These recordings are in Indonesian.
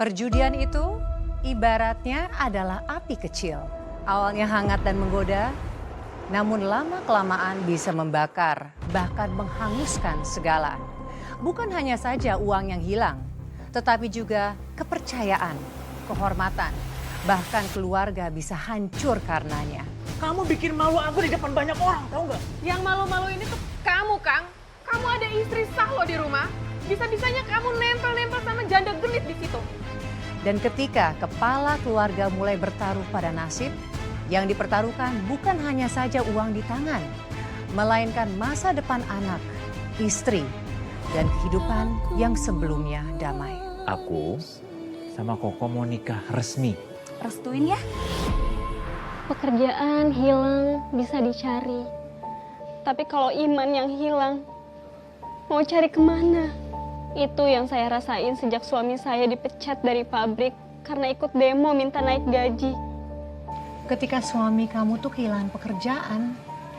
Perjudian itu ibaratnya adalah api kecil. Awalnya hangat dan menggoda, namun lama-kelamaan bisa membakar, bahkan menghanguskan segala. Bukan hanya saja uang yang hilang, tetapi juga kepercayaan, kehormatan, bahkan keluarga bisa hancur karenanya. Kamu bikin malu aku di depan banyak orang, tahu nggak? Yang malu-malu ini tuh kamu, Kang. Kamu ada istri sah loh di rumah. Bisa-bisanya kamu nempel-nempel sama janda genit di situ. Dan ketika kepala keluarga mulai bertaruh pada nasib, yang dipertaruhkan bukan hanya saja uang di tangan, melainkan masa depan anak, istri, dan kehidupan yang sebelumnya damai. Aku sama Koko mau nikah resmi. Restuin ya. Pekerjaan hilang bisa dicari. Tapi kalau iman yang hilang, mau cari kemana? Itu yang saya rasain sejak suami saya dipecat dari pabrik karena ikut demo minta naik gaji. Ketika suami kamu tuh kehilangan pekerjaan,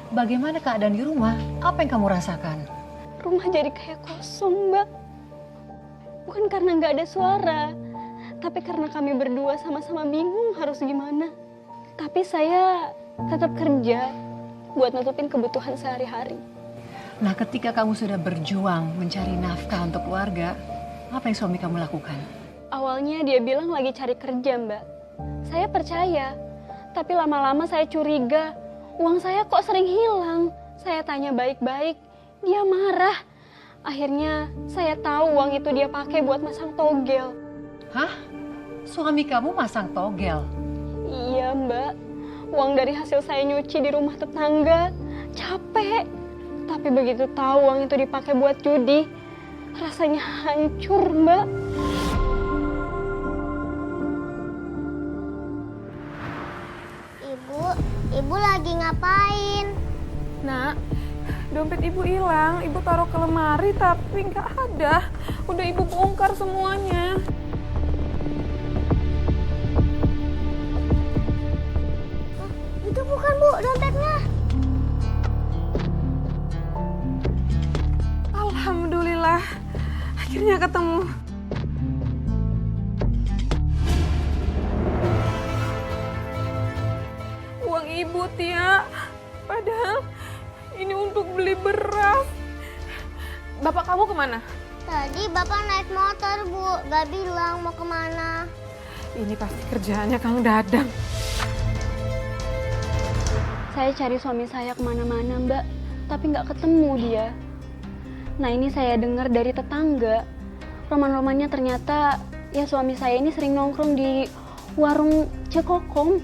bagaimana keadaan di rumah? Apa yang kamu rasakan? Rumah jadi kayak kosong, Mbak. Bukan karena nggak ada suara, tapi karena kami berdua sama-sama bingung harus gimana. Tapi saya tetap kerja buat nutupin kebutuhan sehari-hari. Nah, ketika kamu sudah berjuang mencari nafkah untuk keluarga, apa yang suami kamu lakukan? Awalnya dia bilang lagi cari kerja, Mbak. Saya percaya, tapi lama-lama saya curiga. Uang saya kok sering hilang. Saya tanya baik-baik, dia marah. Akhirnya saya tahu uang itu dia pakai buat masang togel. Hah? Suami kamu masang togel? Iya, Mbak. Uang dari hasil saya nyuci di rumah tetangga. Capek. Tapi begitu tahu uang itu dipakai buat judi, rasanya hancur, Mbak. Ibu lagi ngapain? Nak, dompet ibu hilang. Ibu taruh ke lemari tapi nggak ada. Udah ibu bongkar semuanya. Itu bukan, Bu, dompetnya. Alhamdulillah, akhirnya ketemu. Uang ibu, Tia. Padahal ini untuk beli beras. Bapak kamu kemana? Tadi Bapak naik motor, Bu. Gak bilang mau kemana. Ini pasti kerjaannya Kang Dadang. Saya cari suami saya kemana-mana, Mbak. Tapi nggak ketemu dia. Nah, ini saya dengar dari tetangga. Roman-romannya ternyata ya suami saya ini sering nongkrong di warung Cekokom.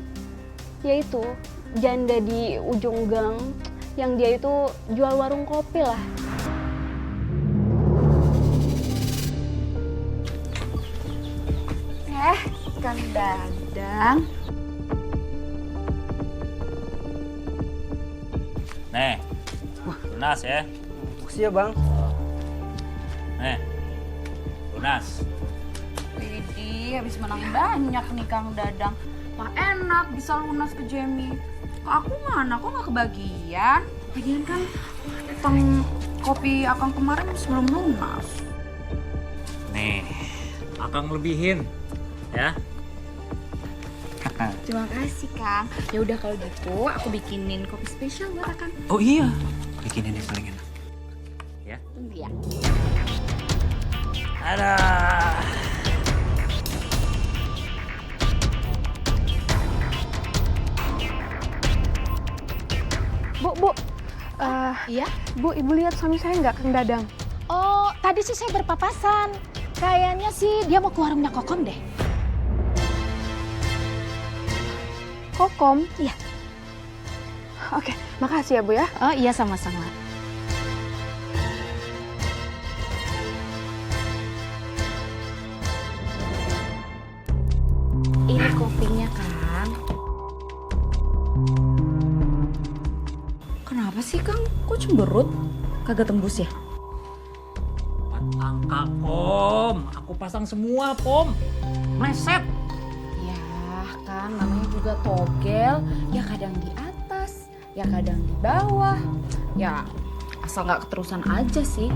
Yaitu janda di ujung gang yang dia itu jual warung kopi lah. Kang Dadang. Nih, lunas ya. Makasih ya, Bang. Nih, lunas. Widih, habis menang banyak nih Kang Dadang. Wah, enak bisa lunas ke Jamie. Kok aku mana? Kok nggak kebagian? Lagian kan utang kopi Akang kemarin sebelum lunas. Nih, Akang lebihin ya. Terima kasih, Kang. Ya udah kalau gitu aku bikinin kopi spesial buat Akang. Oh iya, bikinin yang paling enak. Ya. Tunggu ya. Ada. Bu. Iya? Bu, ibu lihat suami saya nggak, Kang Dadang? Oh, tadi sih saya berpapasan. Kayaknya sih dia mau ke warungnya Kokom deh. Kokom? Iya. Oke, makasih ya, Bu ya. Oh iya, sama-sama. Ini kopinya, Kang. Kenapa sih, Kang? Kok cemberut? Kagak tembus ya? Angka, Pom. Aku pasang semua, Pom. Meleset. Ya, Kang, namanya juga togel. Ya kadang di atas, ya kadang di bawah. Ya, asal nggak keterusan aja sih.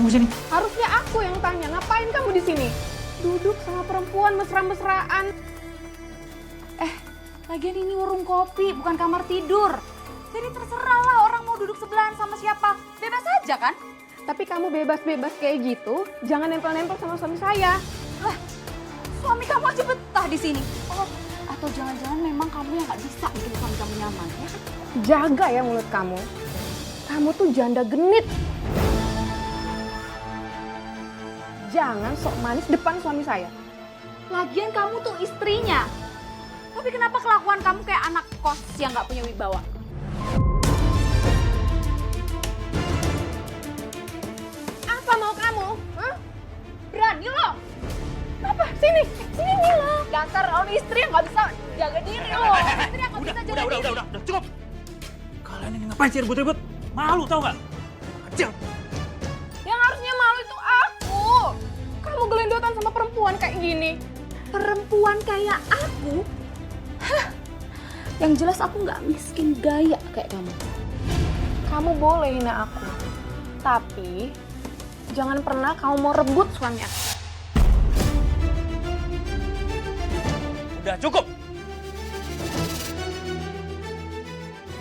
kamu sini? Harusnya aku yang tanya, ngapain kamu di sini? Duduk sama perempuan mesra-mesraan. Lagian ini warung kopi, bukan kamar tidur. Jadi terserah lah orang mau duduk sebelahan sama siapa. Bebas aja kan? Tapi kamu bebas-bebas kayak gitu, jangan nempel-nempel sama suami saya. Suami kamu aja betah di sini. Oh, atau jangan-jangan memang kamu yang nggak bisa bikin suami kamu nyaman, ya? Jaga ya mulut kamu. Kamu tuh janda genit. Jangan sok manis depan suami saya. Lagian kamu tuh istrinya. Tapi kenapa kelakuan kamu kayak anak kos yang nggak punya wibawa? Apa mau kamu? Hah? Berani lo? Apa? Sini bilang. Dasar orang istri yang nggak bisa jaga diri lo. Istri yang nggak bisa jaga diri. Udah, cukup. Kalian ini ngapain sih ribut-ribut? Malu tau nggak? Kecil. Yang harusnya malu itu aku. Kamu gelendotan sama perempuan kayak gini. Perempuan kayak aku? Hah? Yang jelas aku nggak miskin gaya kayak kamu. Kamu boleh hina aku. Tapi jangan pernah kamu mau rebut suami aku. Udah cukup.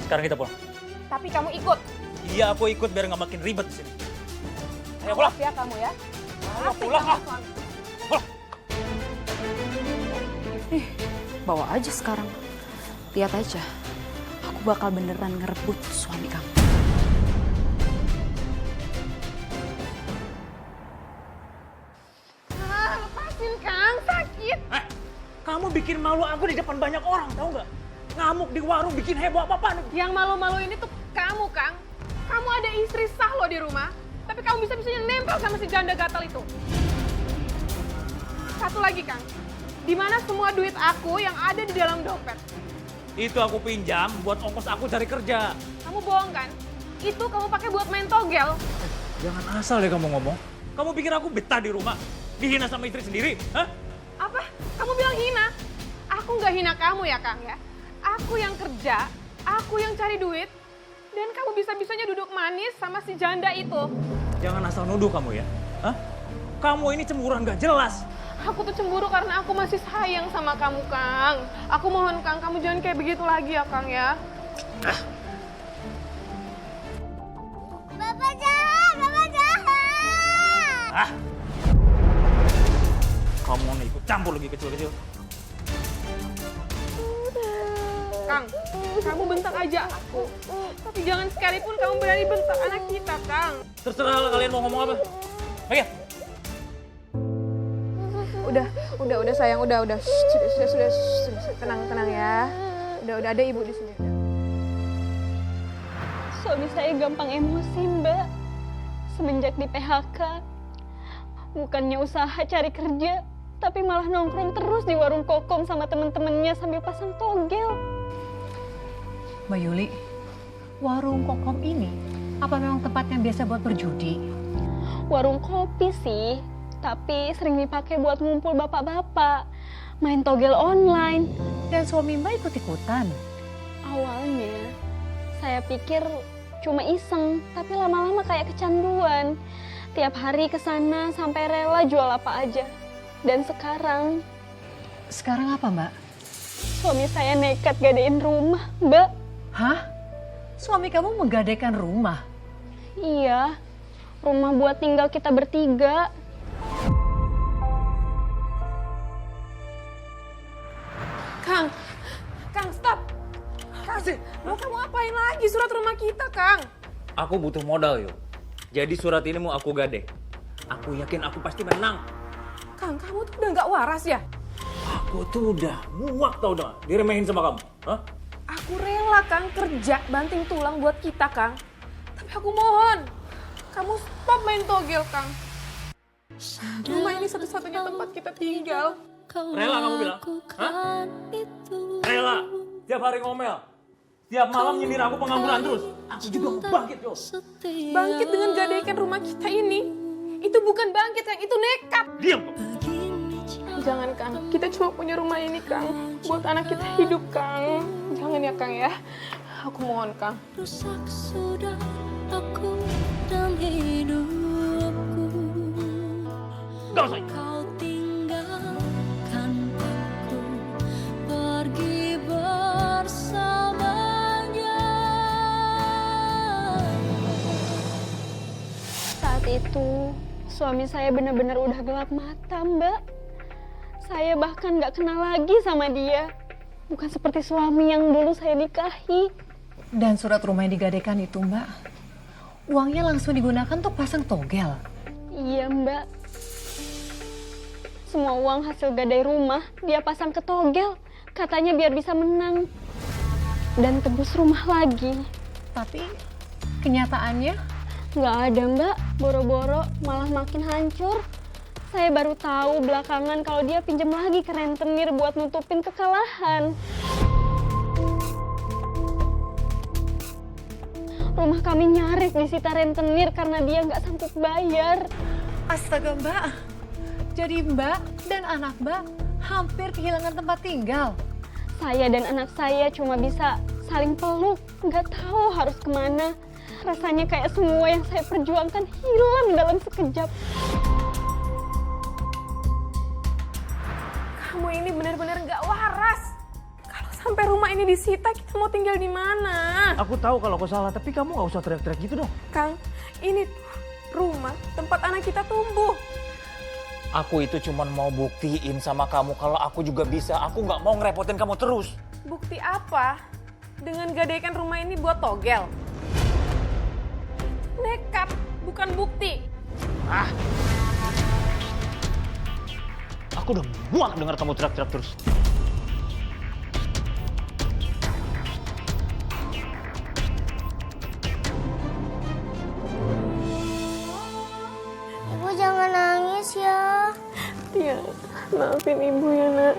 Sekarang kita pulang. Tapi kamu ikut. Iya, aku ikut biar nggak makin ribet di sini. Ayo pulang. Awas ya kamu ya. Ayo pulang ah. Pulang. Bawa aja sekarang. Lihat aja. Aku bakal beneran ngerebut suami kamu. Lepasin Kang, sakit. Kamu bikin malu aku di depan banyak orang, tahu nggak? Ngamuk di warung, bikin heboh apa-apaan. Yang malu-malu ini tuh kamu, Kang. Kamu ada istri sah loh di rumah. Tapi kamu bisa-bisanya nempel sama si janda gatal itu. Satu lagi, Kang. Di mana semua duit aku yang ada di dalam dompet? Itu aku pinjam buat ongkos aku cari kerja. Kamu bohong kan? Itu kamu pakai buat main togel. Jangan asal deh kamu ngomong. Kamu pikir aku betah di rumah? Dihina sama istri sendiri? Hah? Apa? Kamu bilang hina? Aku nggak hina kamu ya, Kang ya. Aku yang kerja, aku yang cari duit, dan kamu bisa-bisanya duduk manis sama si janda itu. Jangan asal nuduh kamu ya. Hah? Kamu ini cemburuan gak jelas. Aku tuh cemburu karena aku masih sayang sama kamu, Kang. Aku mohon, Kang, kamu jangan kayak begitu lagi ya, Kang ya. Bapak jahat, Bapak jahat. Ah! Kamu nih ikut campur lagi kecil-kecil. Kang, kamu bentak aja aku. Tapi jangan sekalipun kamu berani bentak anak kita, Kang. Terserah lah kalian mau ngomong apa. Oke. Udah sayang, udah. Sudah, tenang ya. Udah ada ibu di sini. Suami saya gampang emosi, Mbak. Semenjak di PHK, bukannya usaha cari kerja, tapi malah nongkrong terus di warung kokom sama temen-temennya sambil pasang togel. Mbak Yuli, warung kokom ini apa memang tempat yang biasa buat berjudi? Warung kopi sih, tapi sering dipakai buat ngumpul bapak-bapak, main togel online. Dan suami Mbak ikut-ikutan? Awalnya, saya pikir cuma iseng, tapi lama-lama kayak kecanduan. Tiap hari ke sana sampai rela jual apa aja. Dan sekarang, Sekarang apa, Mbak? suami saya nekat gadein rumah, Mbak. Hah? Suami kamu menggadaikan rumah? Iya, rumah buat tinggal kita bertiga. Kang, stop. Kang, mau kamu apain lagi surat rumah kita, Kang? Aku butuh modal, yuk. Jadi surat ini mau aku gade. Aku yakin aku pasti menang. Kang, kamu tuh udah nggak waras ya? Aku tuh udah muak tau udah diremehin sama kamu. Hah? Aku rela, Kang, kerja banting tulang buat kita, Kang. Tapi aku mohon, kamu stop main togel, Kang. Rumah ini satu-satunya tempat kita tinggal. Rela kamu bilang? Hah? Rela. Tiap hari ngomel. Tiap malam nyindir aku pengangguran terus. Aku juga mau bangkit, yo. Bangkit dengan gadaikan rumah kita ini. Itu bukan bangkit, Kang. Itu nekat. Diam kamu. Jangan, Kang. Kita cuma punya rumah ini, Kang. Buat anak kita hidup, Kang. Jangan ya, Kang ya. Aku mohon, Kang. Rusak sudah aku dan hidupku. Gak usah. Kau tinggalkan aku pergi bersamanya. Saat itu, suami saya benar-benar udah gelap mata, Mbak. Saya bahkan gak kenal lagi sama dia. Bukan seperti suami yang dulu saya nikahi. Dan surat rumah yang digadaikan itu, Mbak, uangnya langsung digunakan untuk pasang togel. Iya, Mbak. Semua uang hasil gadai rumah dia pasang ke togel. Katanya biar bisa menang. Dan tebus rumah lagi. Tapi kenyataannya Nggak ada, Mbak. Boro-boro malah makin hancur. Saya baru tahu belakangan kalau dia pinjam lagi ke rentenir buat nutupin kekalahan. Rumah kami nyaris disita rentenir karena dia nggak sanggup bayar. astaga, Mbak. Jadi Mbak dan anak Mbak hampir kehilangan tempat tinggal. Saya dan anak saya cuma bisa saling peluk, nggak tahu harus kemana. Rasanya kayak semua yang saya perjuangkan hilang dalam sekejap. Kamu ini benar-benar nggak waras. Kalau sampai rumah ini disita, kita mau tinggal di mana? Aku tahu kalau aku salah, tapi kamu nggak usah teriak-teriak gitu dong. Kang, ini rumah tempat anak kita tumbuh. Aku itu cuma mau buktiin sama kamu kalau aku juga bisa. Aku nggak mau ngerepotin kamu terus. Bukti apa? Dengan gadaikan rumah ini buat togel. Nekat, bukan bukti. Aku udah muak dengar kamu teriak-teriak terus. Ibu jangan nangis ya. Ya, maafin ibu ya, Nak.